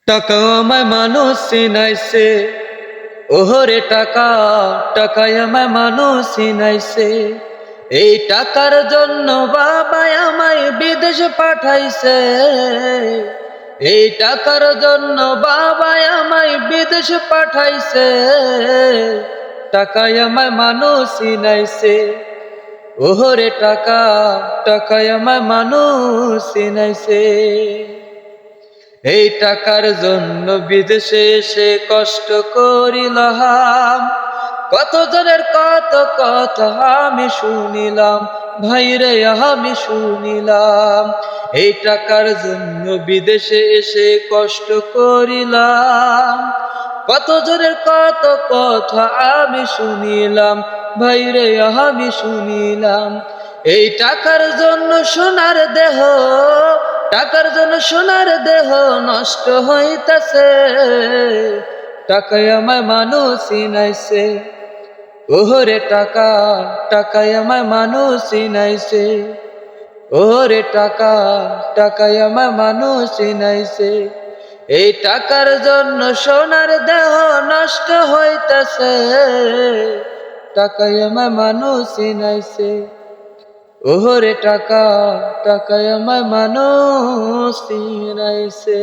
টাকা আমায় মানুষ চিনাইছে, ওহরে টাকা, টাকায় আমায় মানুষ চিনাইছে। এই টাকার জন্য বাবাই আমায় বিদেশ পাঠাইছে। এই টাকার জন্য বাবাই আমায় বিদেশ পাঠাইছে। টাকায় আমায় মানুষ চিনাইছে, ওহরে টাকা, টাকায় আমায় মানুষ চিনাইছে। এই টাকার জন্য বিদেশে এসে কষ্ট করিলাম, কত জনের কত কথা আমি শুনিলাম, ভাইরে আমি শুনিলাম। এই টাকার জন্য বিদেশে এসে কষ্ট করিলাম, কত জনের কত কথা আমি শুনিলাম, ভাইরে আমি শুনিলাম। এই টাকার জন্য সোনার দেহ, টাকার জন্য সোনার দেহ নষ্ট হইতাছে। টাকায় আমায় মানুষ চিনাইছে, ওহরে টাকা, টাকায় আমায় মানুষ চিনাইছে। ওহরে টাকা, টাকায় আমায় মানুষ চিনাইছে। এই টাকার জন্য সোনার দেহ নষ্ট হইতাছে। টাকায় আমায় মানুষ চিনাইছে, ওহরে টাকা, টাকায় আমায় মানুষ চিনাইছে।